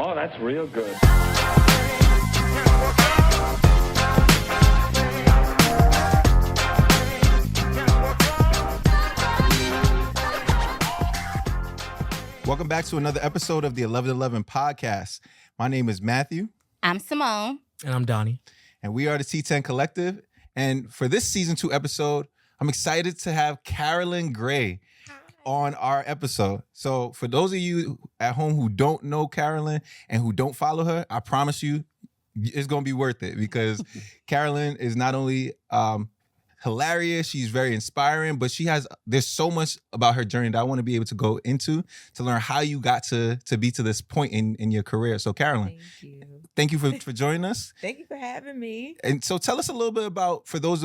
Oh, that's real good. Welcome back to another episode of the 11Eleven podcast. My name is Matthew. I'm Simone. And I'm Donnie. And we are the T10 Collective. And for this season 2 episode, I'm excited to have CAROLYN GRAY on our episode. So for those of you at home who don't know CAROLYN and who don't follow her, I promise you it's going to be worth it because CAROLYN is not only hilarious, she's very inspiring, but there's so much about her journey that I want to be able to go into to learn how you got to be to this point in your career. So CAROLYN, thank you for joining us. Thank you for having me. And so tell us a little bit about, for those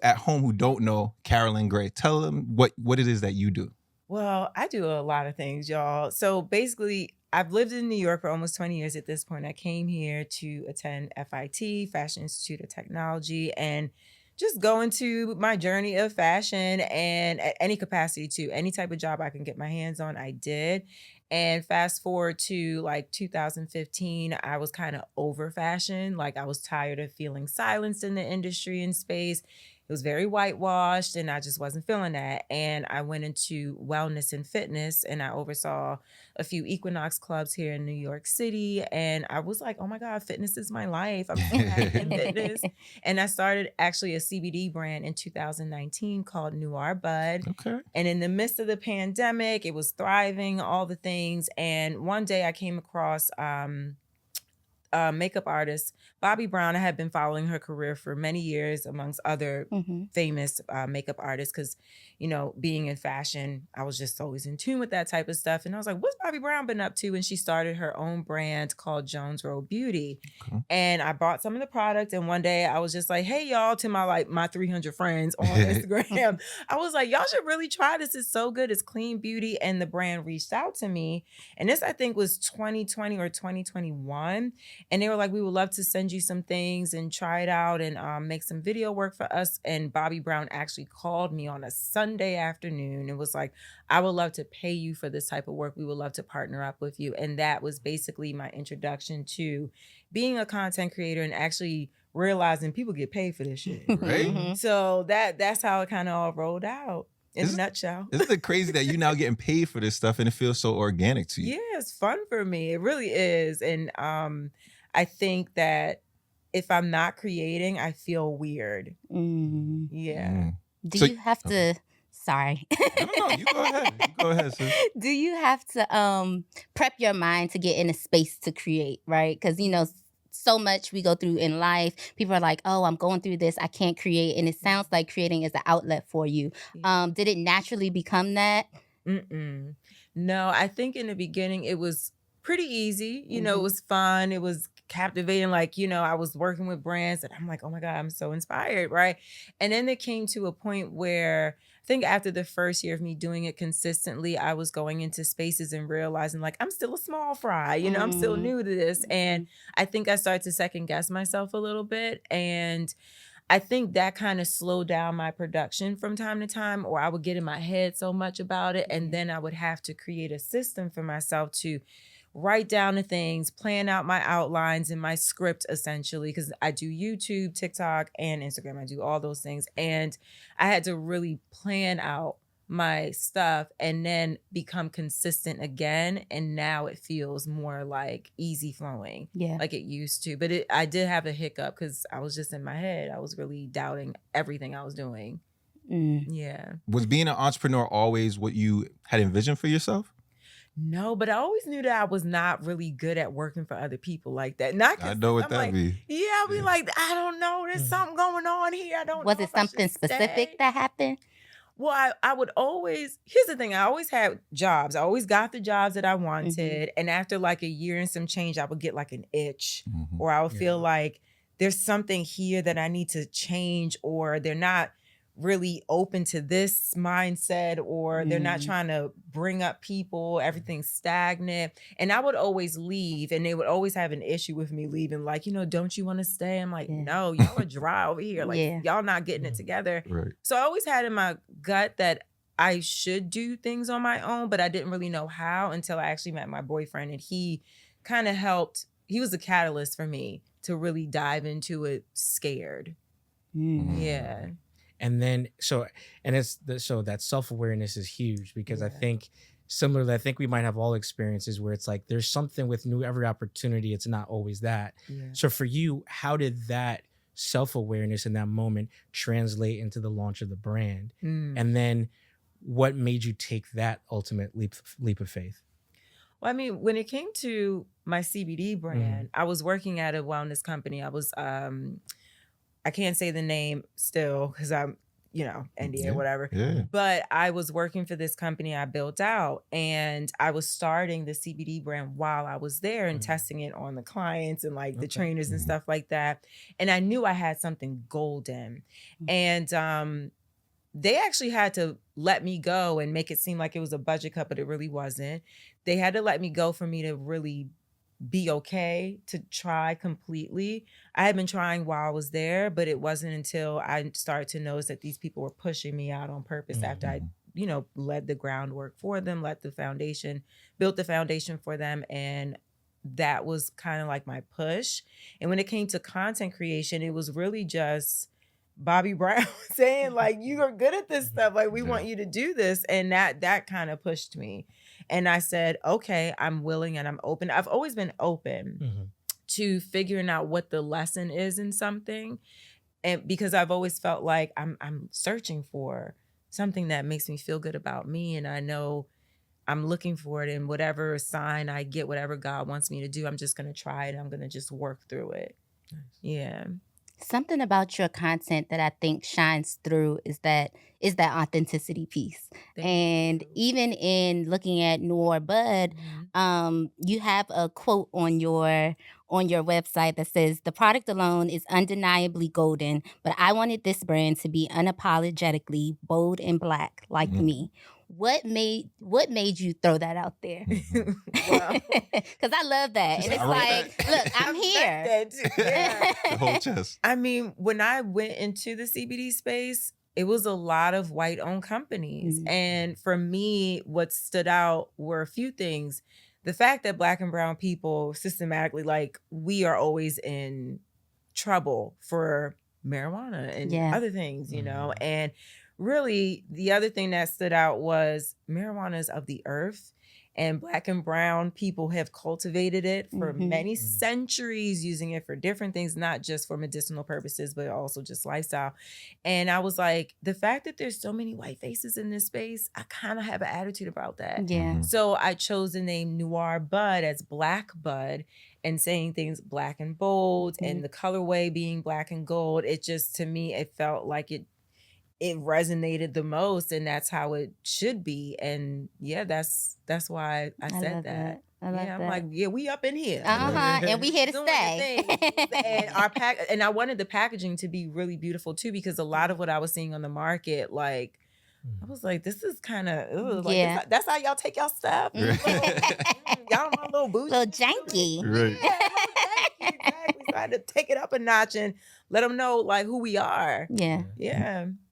at home who don't know CAROLYN GRAY, tell them what it is that you do. Well, I do a lot of things, y'all. So basically, I've lived in New York for almost 20 years at this point. I came here to attend FIT, Fashion Institute of Technology, and just go into my journey of fashion and at any capacity too. Any type of job I can get my hands on, I did. And fast forward to like 2015, I was kind of over fashion. Like I was tired of feeling silenced in the industry and space. It was very whitewashed and I just wasn't feeling that. And I went into wellness and fitness and I oversaw a few Equinox clubs here in New York City. And I was like, oh my God, fitness is my life. I'm so happy in fitness. And I started actually a CBD brand in 2019 called Noir Bud. Okay. And in the midst of the pandemic, it was thriving, all the things. And one day I came across makeup artist Bobbi Brown. I had been following her career for many years amongst other famous makeup artists because, you know, being in fashion, I was just always in tune with that type of stuff. And I was like, what's Bobbi Brown been up to? And she started her own brand called Jones Road Beauty. Okay. And I bought some of the product. And one day I was just like, hey, y'all, to my 300 friends on Instagram. I was like, y'all should really try this. It's so good. It's clean beauty. And the brand reached out to me. And this, I think, was 2020 or 2021. And they were like, we would love to send you some things and try it out and make some video work for us. And Bobbi Brown actually called me on a Sunday afternoon and was like, I would love to pay you for this type of work. We would love to partner up with you. And that was basically my introduction to being a content creator and actually realizing people get paid for this shit. Right. So that's how it kind of all rolled out. In a nutshell. Isn't it crazy that you're now getting paid for this stuff and it feels so organic to you? Yeah, it's fun for me. It really is. And I think that if I'm not creating, I feel weird. Mm. Yeah. Do you have to... Sorry. No, you go ahead. You go ahead, sis. Do you have to prep your mind to get in a space to create, right? Because, you know, so much we go through in life. People are like, oh, I'm going through this. I can't create. And it sounds like creating is an outlet for you. Yeah. Did it naturally become that? No, I think in the beginning it was pretty easy. You know, it was fun. It was captivating. Like, you know, I was working with brands that I'm like, oh my God, I'm so inspired, right? And then it came to a point where I think after the first year of me doing it consistently, I was going into spaces and realizing like, I'm still a small fry, you know, I'm still new to this. And I think I started to second guess myself a little bit. And I think that kind of slowed down my production from time to time, or I would get in my head so much about it. And then I would have to create a system for myself to write down the things, plan out my outlines and my script essentially, because I do YouTube, TikTok, and Instagram. I do all those things. And I had to really plan out my stuff and then become consistent again. And now it feels more like easy flowing, like it used to. But I did have a hiccup because I was just in my head. I was really doubting everything I was doing. Yeah. Was being an entrepreneur always what you had envisioned for yourself? No, but I always knew that I was not really good at working for other people like that. I know what that be. Yeah, I'll be like, I don't know. There's something going on here. I don't know. Was it something specific that happened? Well, I would always, here's the thing. I always had jobs. I always got the jobs that I wanted. And after like a year and some change, I would get like an itch or I would feel like there's something here that I need to change, or they're not really open to this mindset, or they're not trying to bring up people, everything's stagnant. And I would always leave and they would always have an issue with me leaving. Like, you know, don't you want to stay? I'm like, no, y'all are dry over here. Like y'all not getting it together. Right. So I always had in my gut that I should do things on my own, but I didn't really know how until I actually met my boyfriend, and he kind of helped. He was a catalyst for me to really dive into it scared. Yeah. And then so that self-awareness is huge, because I think similarly, I think we might have all experiences where it's like there's something with every opportunity, it's not always that. So for you, how did that self-awareness in that moment translate into the launch of the brand? And then what made you take that ultimate leap of faith? Well, I mean, when it came to my CBD brand, I was working at a wellness company. I was I can't say the name still because I'm, NDA or whatever. But I was working for this company I built out, and I was starting the CBD brand while I was there and testing it on the clients and like the trainers and stuff like that. And I knew I had something golden. And they actually had to let me go and make it seem like it was a budget cut, but it really wasn't. They had to let me go for me to really be okay to try completely. I had been trying while I was there, but it wasn't until I started to notice that these people were pushing me out on purpose after I, led the groundwork for them, built the foundation for them. And that was kind of like my push. And when it came to content creation, it was really just Bobby Brown saying like, you are good at this stuff. Like, we want you to do this. And that kind of pushed me. And I said, okay, I'm willing and I'm open. I've always been open to figuring out what the lesson is in something. And because I've always felt like I'm searching for something that makes me feel good about me. And I know I'm looking for it in whatever sign I get, whatever God wants me to do, I'm just going to try it. I'm going to just work through it. Nice. Yeah. Something about your content that I think shines through is that authenticity piece. And even in looking at Noir Bud, you have a quote on your website that says, "The product alone is undeniably golden, but I wanted this brand to be unapologetically bold and Black like me." What made you throw that out there? Because I love that. And it's like, look, I'm here. The whole chest. I mean, when I went into the CBD space, it was a lot of white-owned companies. And for me, what stood out were a few things. The fact that Black and brown people systematically, like, we are always in trouble for marijuana and other things, and really, the other thing that stood out was marijuana is of the earth, and Black and brown people have cultivated it for many centuries, using it for different things, not just for medicinal purposes, but also just lifestyle. And I was like, the fact that there's so many white faces in this space, I kind of have an attitude about that. So I chose the name Noir Bud as Black Bud, and saying things Black and bold, and the colorway being Black and gold. It just, to me, it felt like it resonated the most, and that's how it should be. And that's why I said that. I love that. I'm like, we up in here. And we here to stay. And our and I wanted the packaging to be really beautiful too, because a lot of what I was seeing on the market, like, I was like, this is kind of, that's how y'all take y'all stuff. Y'all want a little bougie. Little janky. Right. Exactly. So I had to take it up a notch and let them know like who we are. Yeah.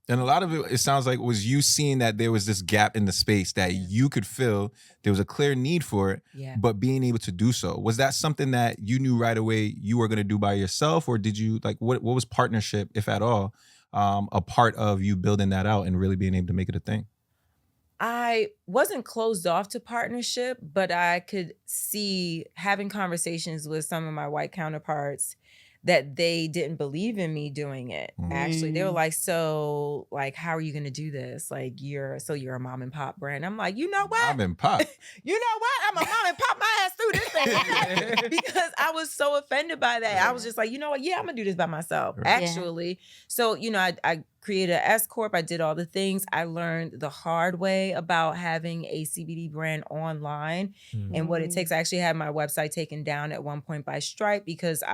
And a lot of it sounds like, was you seeing that there was this gap in the space that you could fill. There was a clear need for it, but being able to do so. Was that something that you knew right away you were going to do by yourself? Or did you, like, what was partnership, if at all, a part of you building that out and really being able to make it a thing? I wasn't closed off to partnership, but I could see, having conversations with some of my white counterparts, that they didn't believe in me doing it. Actually, they were like, so, like, how are you going to do this? Like, you're a mom and pop brand. I'm like, you know what? Mom and pop. You know what? I'm a mom and pop my ass through this thing. Because I was so offended by that. I was just like, you know what? Yeah, I'm going to do this by myself, actually. So, I created an S Corp. I did all the things. I learned the hard way about having a CBD brand online and what it takes. I actually had my website taken down at one point by Stripe because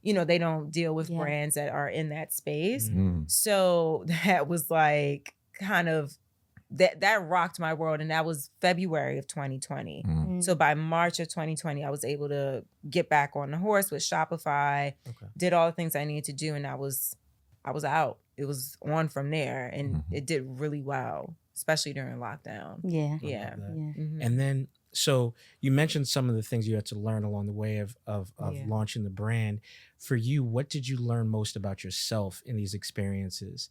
they don't deal with brands that are in that space. So that was like kind of, that rocked my world. And that was February of 2020. So by March of 2020, I was able to get back on the horse with Shopify, did all the things I needed to do. And I was out. It was on from there. And it did really well, especially during lockdown. Yeah. And then So you mentioned some of the things you had to learn along the way of Yeah. launching the brand. For you, what did you learn most about yourself in these experiences?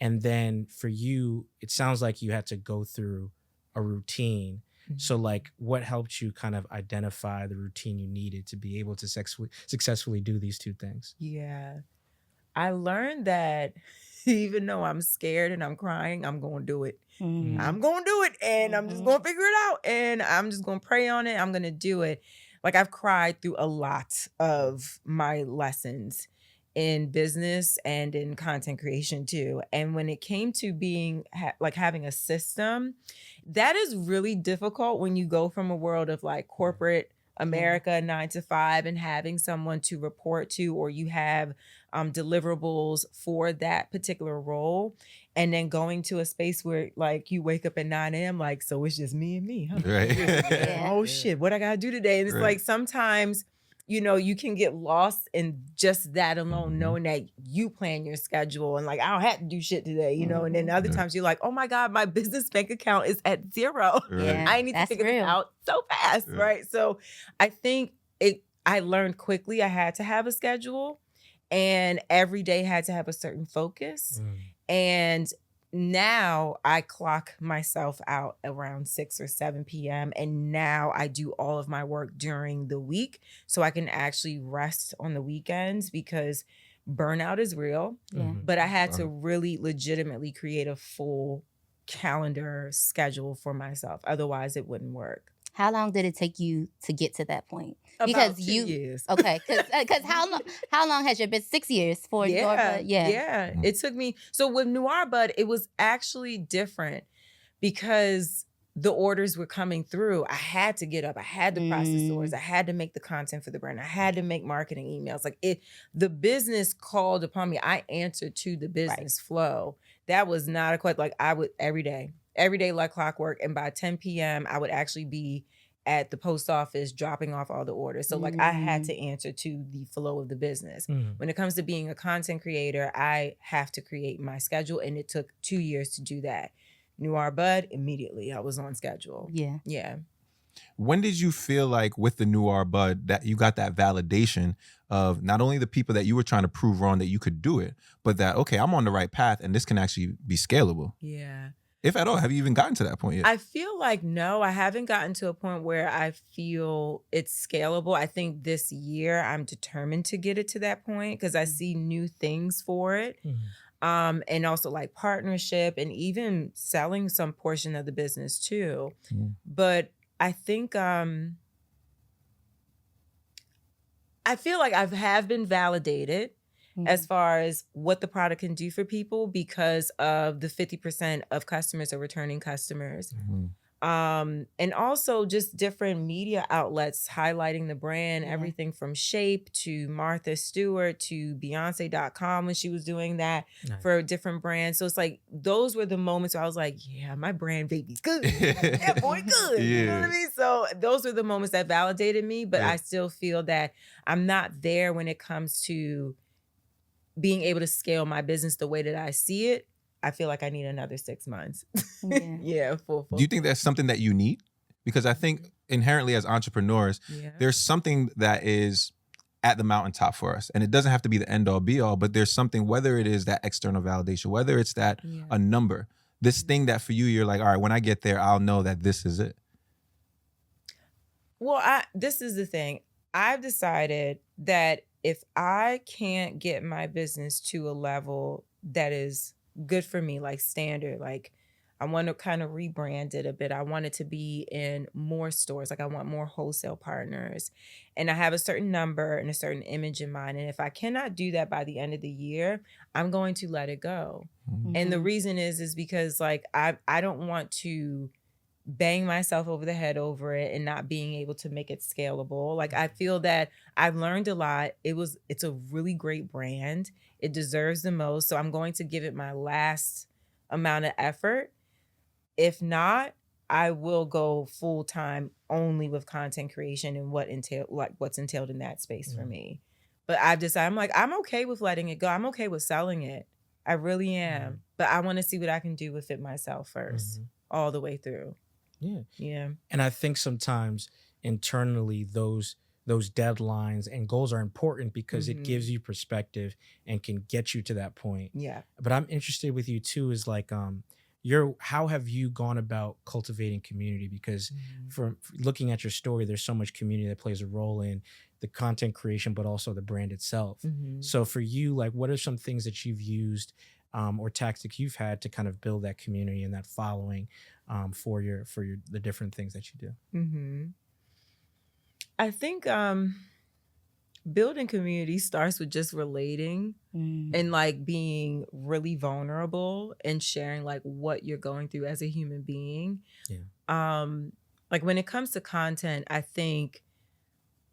And then for you, it sounds like you had to go through a routine. So like what helped you kind of identify the routine you needed to be able to successfully do these two things? Yeah. I learned that even though I'm scared and I'm crying, I'm going to do it. Mhm. I'm going to do it, and I'm just Mhm. going to figure it out, and I'm just going to pray on it. I'm going to do it. Like, I've cried through a lot of my lessons in business and in content creation too. And when it came to being like having a system, that is really difficult when you go from a world of like corporate America 9 to 5 and having someone to report to, or you have deliverables for that particular role, and then going to a space where like you wake up at 9 a.m. like, so it's just me and me, huh? Right. Yeah. Oh shit, what I gotta do today? And it's Right. like sometimes, you know, you can get lost in just that alone, knowing that you plan your schedule and like, I don't have to do shit today, you know. And then other Yeah. times you're like, oh my God, my business bank account is at 0. Right. Yeah, I need to that's figure this real. out so fast, Yeah. right? So I think I learned quickly I had to have a schedule, and every day had to have a certain focus. And now I clock myself out around 6 or 7 p.m. And now I do all of my work during the week so I can actually rest on the weekends, because burnout is real. Yeah. But I had to really legitimately create a full calendar schedule for myself. Otherwise, it wouldn't work. How long did it take you to get to that point? About 2 years. Okay, because how long has your been 6 years for your bud? Yeah. It took me. So with Noir Bud, it was actually different because the orders were coming through. I had to get up. I had to process orders. I had to make the content for the brand. I had to make marketing emails. Like the business called upon me. I answered to the business flow. That was not a question. Like I would every day like clockwork. And by 10 p.m., I would actually be at the post office dropping off all the orders. So like I had to answer to the flow of the business. When it comes to being a content creator, I have to create my schedule, and it took 2 years to do that. Noir Bud, immediately I was on schedule. Yeah. When did you feel like with the Noir Bud that you got that validation of not only the people that you were trying to prove wrong that you could do it, but that, okay, I'm on the right path and this can actually be scalable? Yeah. If at all, have you even gotten to that point yet? I feel like no, I haven't gotten to a point where I feel it's scalable. I think this year I'm determined to get it to that point because I see new things for it. And also like partnership and even selling some portion of the business too. But I think I feel like I have been validated as far as what the product can do for people because of the 50% of customers are returning customers. And also just different media outlets highlighting the brand, everything from Shape to Martha Stewart to Beyonce.com when she was doing that for different brands. So it's like, those were the moments where I was like, yeah, my brand baby's good. Yeah, boy, good. You know what I mean? So those were the moments that validated me, but I still feel that I'm not there when it comes to being able to scale my business the way that I see it. I feel like I need another 6 months. Full. Do you think that's something that you need? Because I think inherently as entrepreneurs, there's something that is at the mountaintop for us. And it doesn't have to be the end all be all, but there's something, whether it is that external validation, whether it's that a number, this thing that for you, you're like, all right, when I get there, I'll know that this is it. Well, this is the thing. I've decided that if I can't get my business to a level that is good for me, like standard, like I want to kind of rebrand it a bit. I want it to be in more stores. Like I want more wholesale partners, and I have a certain number and a certain image in mind. And if I cannot do that by the end of the year, I'm going to let it go. And the reason is because like, I don't want to bang myself over the head over it and not being able to make it scalable. Like I feel that I've learned a lot. It's a really great brand. It deserves the most. So I'm going to give it my last amount of effort. If not, I will go full time only with content creation and what's entailed in that space for me. But I've decided, I'm okay with letting it go. I'm okay with selling it. I really am. But I want to see what I can do with it myself first, all the way through. Yeah. And I think sometimes internally those deadlines and goals are important because it gives you perspective and can get you to that point. Yeah. But I'm interested with you too is like how have you gone about cultivating community? Because from looking at your story, there's so much community that plays a role in the content creation, but also the brand itself. So for you, like, what are some things that you've used or tactics you've had to kind of build that community and that following for your the different things that you do? I think building community starts with just relating and like being really vulnerable and sharing like what you're going through as a human being. Like when it comes to content, I think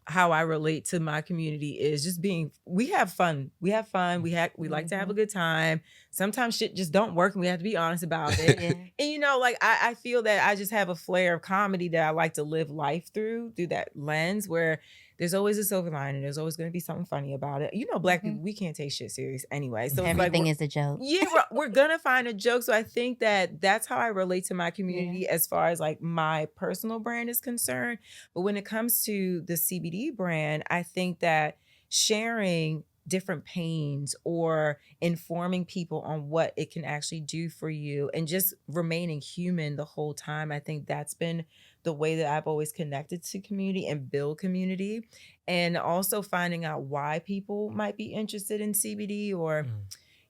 how I relate to my community is just we have fun. We like to have a good time. Sometimes shit just don't work and we have to be honest about it. And like I feel that I just have a flair of comedy that I like to live life through that lens where there's always a silver lining. There's always going to be something funny about it. Black people, we can't take shit serious anyway. So everything is a joke. Yeah, we're going to find a joke. So I think that's how I relate to my community as far as like my personal brand is concerned. But when it comes to the CBD brand, I think that sharing different pains or informing people on what it can actually do for you and just remaining human the whole time. I think that's been the way that I've always connected to community and build community, and also finding out why people might be interested in CBD or,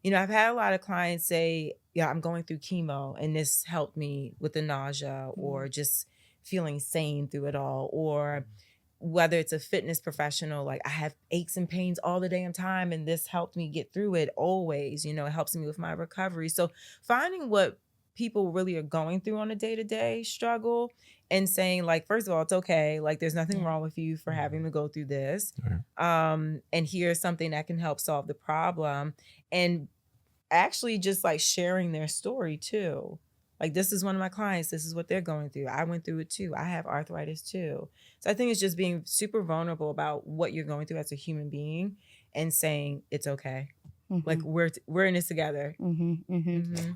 I've had a lot of clients say, I'm going through chemo and this helped me with the nausea or just feeling sane through it all, or whether it's a fitness professional, like I have aches and pains all the damn time and this helped me get through it always, it helps me with my recovery. So finding what people really are going through on a day-to-day struggle and saying like, first of all, it's okay. Like there's nothing wrong with you for having to go through this. And here's something that can help solve the problem. And actually just like sharing their story too. Like, this is one of my clients. This is what they're going through. I went through it too. I have arthritis too. So I think it's just being super vulnerable about what you're going through as a human being and saying it's okay. Like we're in this together.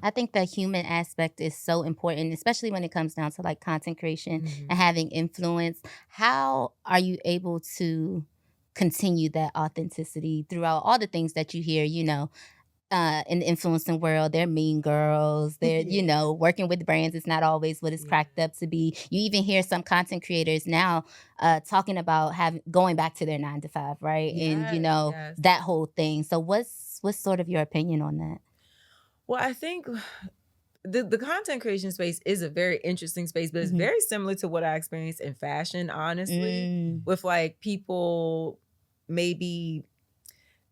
I think the human aspect is so important, especially when it comes down to like content creation and having influence. How are you able to continue that authenticity throughout all the things that you hear, in the influencing world? They're mean girls. They're, working with brands is not always what it's cracked up to be. You even hear some content creators now talking about going back to their 9-to-5, right? And that whole thing. So what's sort of your opinion on that? Well, I think the content creation space is a very interesting space, but it's very similar to what I experienced in fashion, honestly, with like people maybe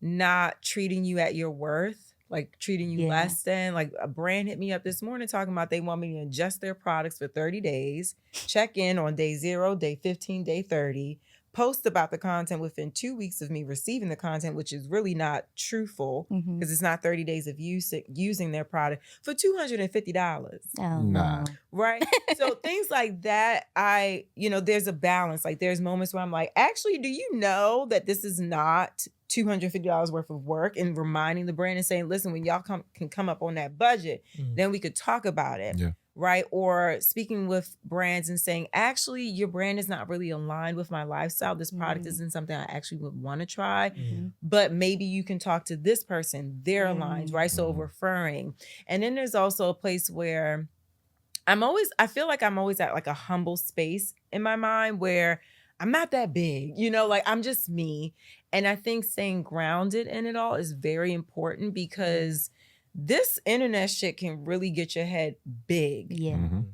not treating you at your worth. Like treating you less than. Like a brand hit me up this morning talking about they want me to adjust their products for 30 days, check in on day 0, day 15, day 30, post about the content within 2 weeks of me receiving the content, which is really not truthful because it's not 30 days of using their product for $250. Nah. Right? So things like that, there's a balance. Like there's moments where I'm like, actually, do you know that this is not $250 worth of work, and reminding the brand and saying, listen, when y'all can come up on that budget, then we could talk about it. Right? Or speaking with brands and saying, actually, your brand is not really aligned with my lifestyle. This product isn't something I actually would want to try, but maybe you can talk to this person. They're aligned, right? So referring. And then there's also a place where I feel like I'm always at like a humble space in my mind where I'm not that big, like I'm just me. And I think staying grounded in it all is very important because this internet shit can really get your head big.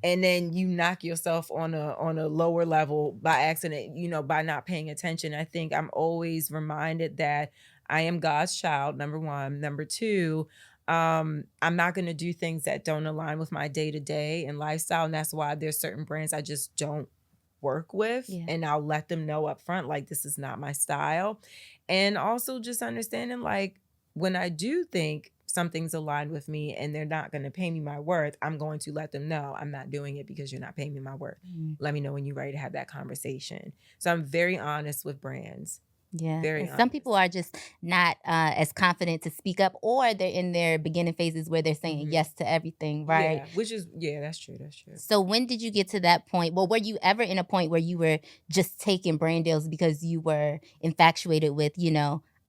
And then you knock yourself on a lower level by accident, by not paying attention. I think I'm always reminded that I am God's child, number one. Number two, I'm not going to do things that don't align with my day-to-day and lifestyle. And that's why there's certain brands I just don't work with, and I'll let them know up front, like, this is not my style. And also just understanding, like, when I do think something's aligned with me and they're not going to pay me my worth, I'm going to let them know I'm not doing it because you're not paying me my worth. Let me know when you're ready to have that conversation. So I'm very honest with brands. Yeah. Very And some honest. people are just not as confident to speak up, or they're in their beginning phases where they're saying yes to everything, right? Yeah, that's true. That's true. So when did you get to that point? Well, were you ever in a point where you were just taking brand deals because you were infatuated with,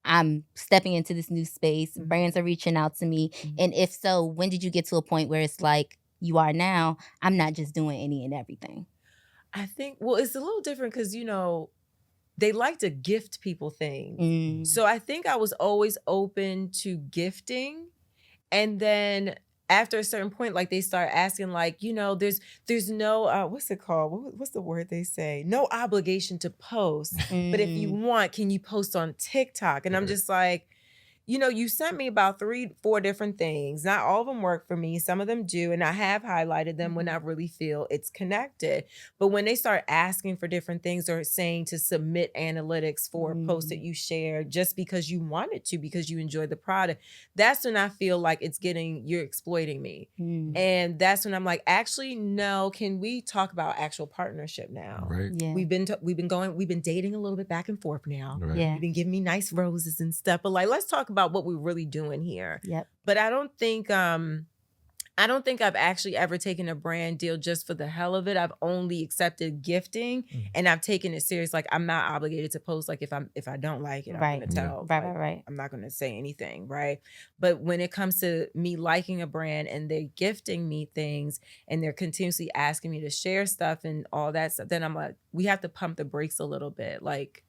I'm stepping into this new space, brands are reaching out to me? And if so, when did you get to a point where it's like you are now, I'm not just doing any and everything? I think, well, it's a little different because, they like to gift people things. So I think I was always open to gifting. And then after a certain point, like they start asking, like, there's no what's it called? What's the word they say? No obligation to post. But if you want, can you post on TikTok? And I'm just like, you sent me about 3-4 different things. Not all of them work for me. Some of them do. And I have highlighted them when I really feel it's connected. But when they start asking for different things or saying to submit analytics for a post that you share just because you wanted to, because you enjoy the product, that's when I feel like you're exploiting me. And that's when I'm like, actually, no, can we talk about actual partnership now? Right. Yeah. We've been dating a little bit back and forth now. Right. Yeah. You've been giving me nice roses and stuff, but like, let's talk about what we're really doing here. Yep. But I don't think I've actually ever taken a brand deal just for the hell of it. I've only accepted gifting, and I've taken it serious. Like, I'm not obligated to post. Like, if I don't like it, I'm Right. gonna tell. Right, Like, right. I'm not gonna say anything, right? But when it comes to me liking a brand and they're gifting me things and they're continuously asking me to share stuff and all that stuff, then I'm like, we have to pump the brakes a little bit. Like,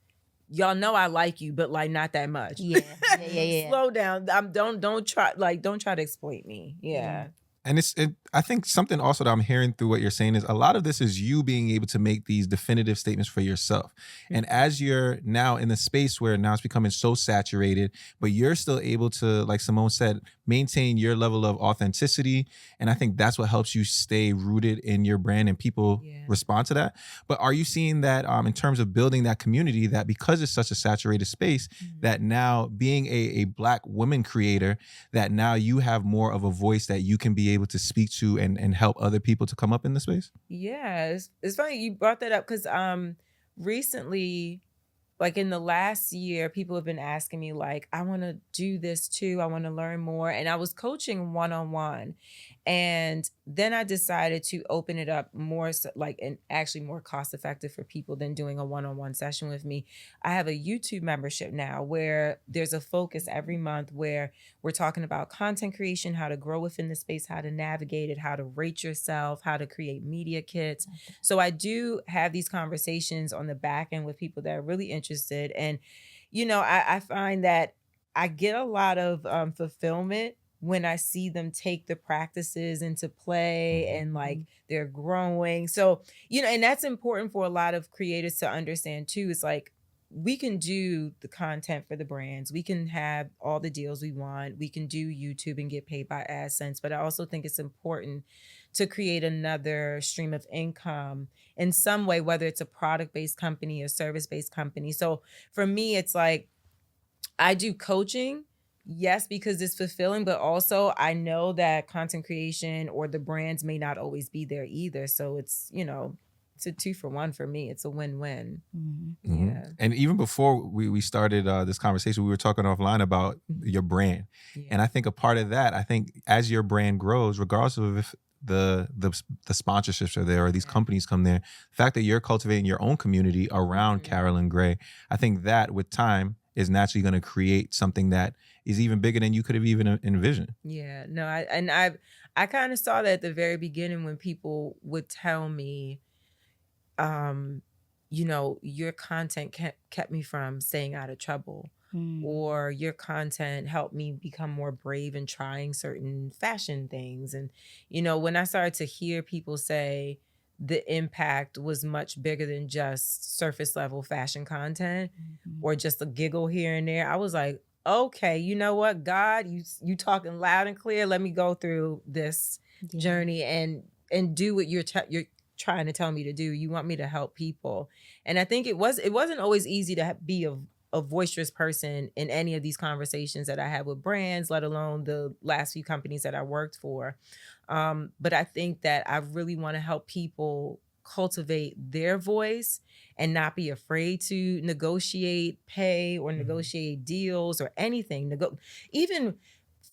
y'all know I like you, but like not that much. Yeah. Slow down. Don't try to exploit me. Yeah. And I think something also that I'm hearing through what you're saying is a lot of this is you being able to make these definitive statements for yourself. And as you're now in the space where now it's becoming so saturated, but you're still able to, like Simone said, maintain your level of authenticity. And I think that's what helps you stay rooted in your brand and people respond to that. But are you seeing that in terms of building that community, that because it's such a saturated space, that now being a Black woman creator, that now you have more of a voice that you can be able to speak to and help other people to come up in the space? Yeah, it's funny you brought that up because recently, like in the last year, people have been asking me like, I want to do this too. I want to learn more. And I was coaching one-on-one. And then I decided to open it up more and actually more cost effective for people than doing a one-on-one session with me. I have a YouTube membership now where there's a focus every month where we're talking about content creation, how to grow within the space, how to navigate it, how to rate yourself, how to create media kits. So I do have these conversations on the back end with people that are really interested. And, I find that I get a lot of fulfillment when I see them take the practices into play and like they're growing. So, and that's important for a lot of creators to understand too. It's like, we can do the content for the brands. We can have all the deals we want. We can do YouTube and get paid by AdSense. But I also think it's important to create another stream of income in some way, whether it's a product-based company or service-based company. So for me, it's like, I do coaching, yes, because it's fulfilling, but also I know that content creation or the brands may not always be there either. So it's, it's a 2-for-1 for me. It's a win-win. Yeah. And even before we started this conversation, we were talking offline about your brand. Yeah. And I think a part of that, I think as your brand grows, regardless of if the sponsorships are there or these companies come there, the fact that you're cultivating your own community around CAROLYN GRAY, I think that with time is naturally going to create something that is even bigger than you could have even envisioned. Yeah, no, I kind of saw that at the very beginning when people would tell me, your content kept me from staying out of trouble, or your content helped me become more brave in trying certain fashion things. And, when I started to hear people say the impact was much bigger than just surface level fashion content or just a giggle here and there, I was like, okay, you know what, God, you talking loud and clear. Let me go through this journey and do what you're trying to tell me to do. You want me to help people. And I think it wasn't always easy to be a boisterous person in any of these conversations that I had with brands, let alone the last few companies that I worked for. But I think that I really want to help people cultivate their voice and not be afraid to negotiate pay or negotiate deals or anything. Even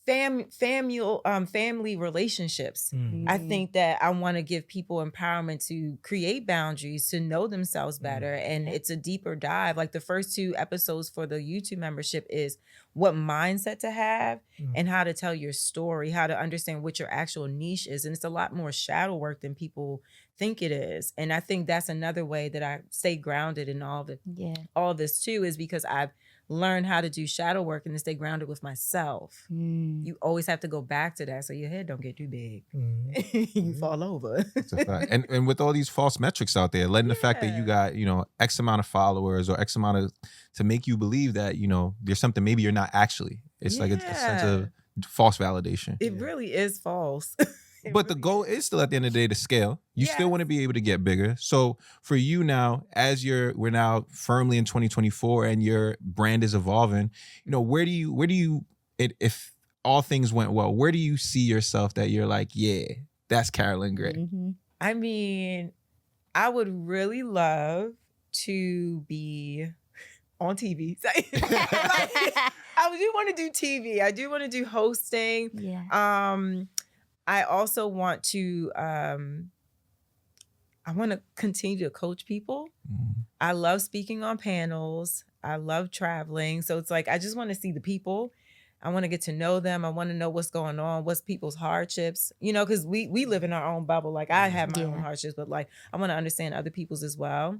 family relationships. I think that I want to give people empowerment to create boundaries, to know themselves better. And it's a deeper dive. Like the first 2 episodes for the YouTube membership is what mindset to have and how to tell your story, how to understand what your actual niche is. And it's a lot more shadow work than people think it is. And I think that's another way that I stay grounded in all of it. Yeah. All this too is because I've learn how to do shadow work and to stay grounded with myself. You always have to go back to that so your head don't get too big. You fall over. That's a fact. And with all these false metrics out there, letting the fact that you got, X amount of followers or X amount of, to make you believe that, there's something maybe you're not actually. It's like a sense of false validation. It really is false. But the goal is still at the end of the day to scale. You still want to be able to get bigger. So for you now, as we're now firmly in 2024 and your brand is evolving, where do you, if all things went well, where do you see yourself that you're like, yeah, that's Carolyn Gray? I mean, I would really love to be on TV. I do want to do TV. I do want to do hosting. Yeah. I also want to, I want to continue to coach people. I love speaking on panels. I love traveling. So it's like, I just want to see the people. I want to get to know them. I want to know what's going on, what's people's hardships, because we live in our own bubble. Like I have my own hardships, but like, I want to understand other people's as well.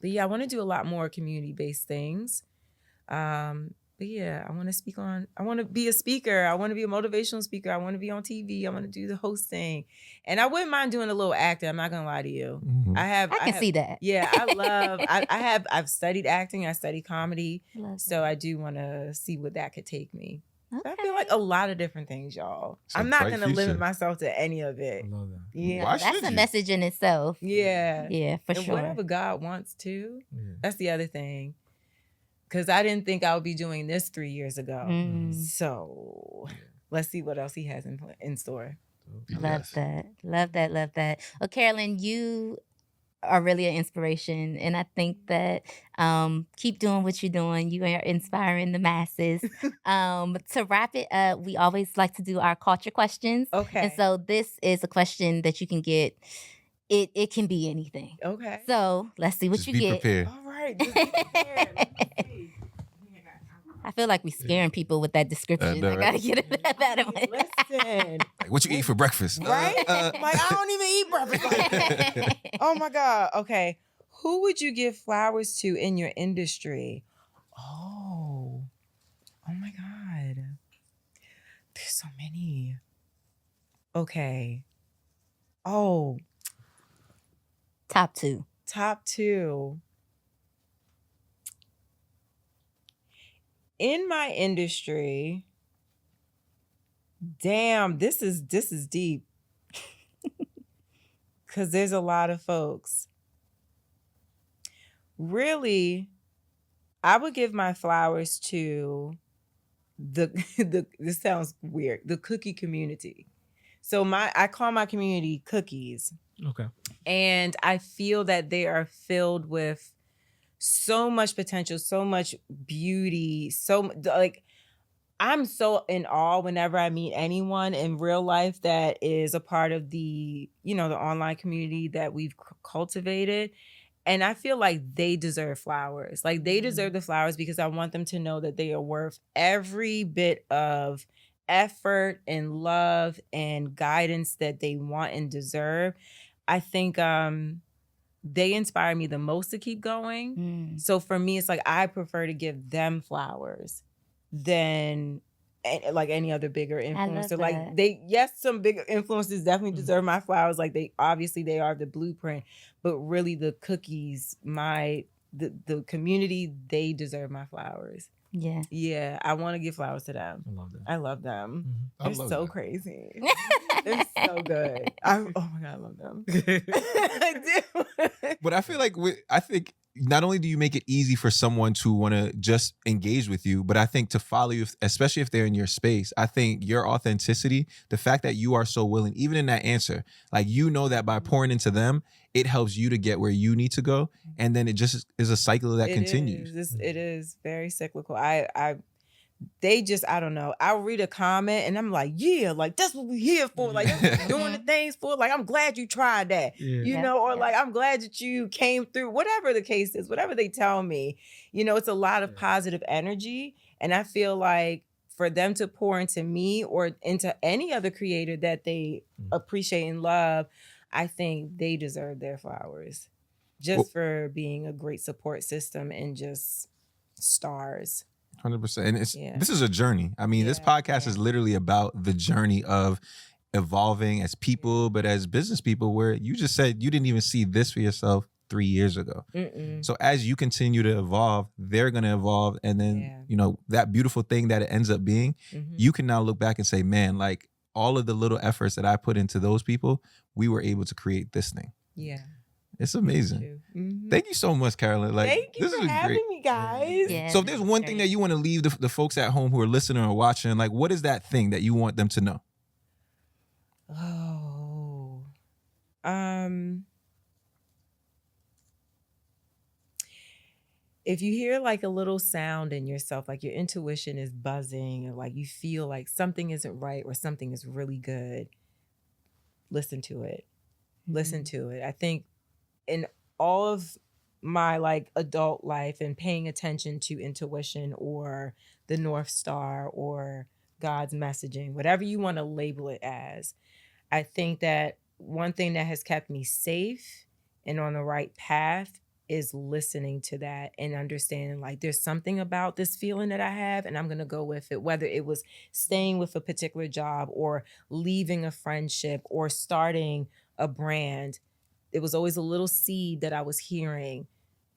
But yeah, I want to do a lot more community-based things. But yeah, I want to be a speaker. I want to be a motivational speaker. I want to be on TV. I want to do the hosting. And I wouldn't mind doing a little acting. I'm not going to lie to you. I can see that. Yeah, I've studied acting. I studied comedy. So I do want to see what that could take me. Okay. So I feel like a lot of different things, y'all. I'm not going to limit myself to any of it. I love that. Yeah. That's a message in itself. Yeah. Yeah, for and sure. whatever God wants to. That's the other thing. Because I didn't think I would be doing this 3 years ago. So let's see what else he has in store. Love that. Well, Carolyn, you are really an inspiration. And I think that keep doing what you're doing. You are inspiring the masses. To wrap it up, we always like to do our culture questions. Okay. And so this is a question that you can get. It can be anything. Okay. So let's see what Just you be get. prepared. All right. Just be prepared. I feel like we scaring people with that description. I gotta get it that way. Listen. Like, what you eat for breakfast? Right? Like, I don't even eat breakfast like that. Oh my God. Okay. Who would you give flowers to in your industry? Oh my God. There's so many. Okay. Oh. Top two. In my industry, damn, this is deep. Cause there's a lot of folks. Really, I would give my flowers to this sounds weird, the cookie community. So I call my community cookies. Okay. And I feel that they are filled with so much potential, so much beauty, I'm so in awe whenever I meet anyone in real life that is a part of the, the online community that we've cultivated. And I feel like they deserve flowers. Like they deserve the flowers because I want them to know that they are worth every bit of effort and love and guidance that they want and deserve. I think they inspire me the most to keep going. So for me, it's like I prefer to give them flowers than like any other bigger influencer. Like some bigger influencers definitely deserve my flowers. Like they are the blueprint, but really the cookies, the community, they deserve my flowers. Yeah. Yeah. I want to give flowers to them. I love that. They're I love so that. crazy. They're so good. Oh my God, I love them. I do. But I feel like not only do you make it easy for someone to want to just engage with you, but I think to follow you, especially if they're in your space, I think your authenticity, the fact that you are so willing, even in that answer, like, you know that by pouring into them, it helps you to get where you need to go. And then it just is a cycle that continues. It is very cyclical. I don't know. I'll read a comment and I'm like, yeah, like, that's what we're here for. Like, that's what we're doing the things for. Like, I'm glad you tried that, you know, or like, I'm glad that you came through, whatever the case is, whatever they tell me, you know, it's a lot of positive energy. And I feel like for them to pour into me or into any other creator that they appreciate and love, I think they deserve their flowers just for being a great support system and just stars. 100%. And this is a journey. I mean, this podcast is literally about the journey of evolving as people, but as business people, where you just said you didn't even see this for yourself 3 years ago. So as you continue to evolve, they're going to evolve. And then, you know, that beautiful thing that it ends up being, you can now look back and say, man, like, all of the little efforts that I put into those people, we were able to create this thing. Yeah. It's amazing. Thank you so much, Carolyn. Like, thank you for having me, guys. Yeah, so if there's one thing that you want to leave the folks at home who are listening or watching, like, what is that thing that you want them to know? If you hear like a little sound in yourself, like your intuition is buzzing, or like you feel like something isn't right or something is really good, listen to it. Listen to it. I think in all of my like adult life and paying attention to intuition or the North Star or God's messaging, whatever you want to label it as, I think that one thing that has kept me safe and on the right path is listening to that and understanding like there's something about this feeling that I have and I'm going to go with it, whether it was staying with a particular job or leaving a friendship or starting a brand. It was always a little seed that I was hearing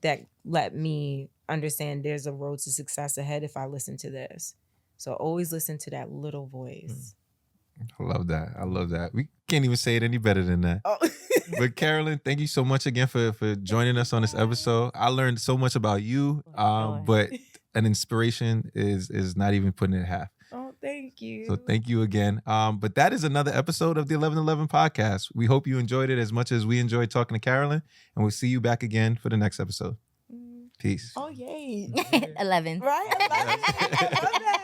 that let me understand there's a road to success ahead if I listen to this. So always listen to that little voice. I love that. I love that. We can't even say it any better than that. Oh. But Carolyn, thank you so much again for joining us on this episode. I learned so much about you, but an inspiration is not even putting it in half. Oh, thank you. So thank you again. But that is another episode of the 1111 podcast. We hope you enjoyed it as much as we enjoyed talking to Carolyn, and we'll see you back again for the next episode. Peace. Oh, yay. 11. Right? 11. I love that.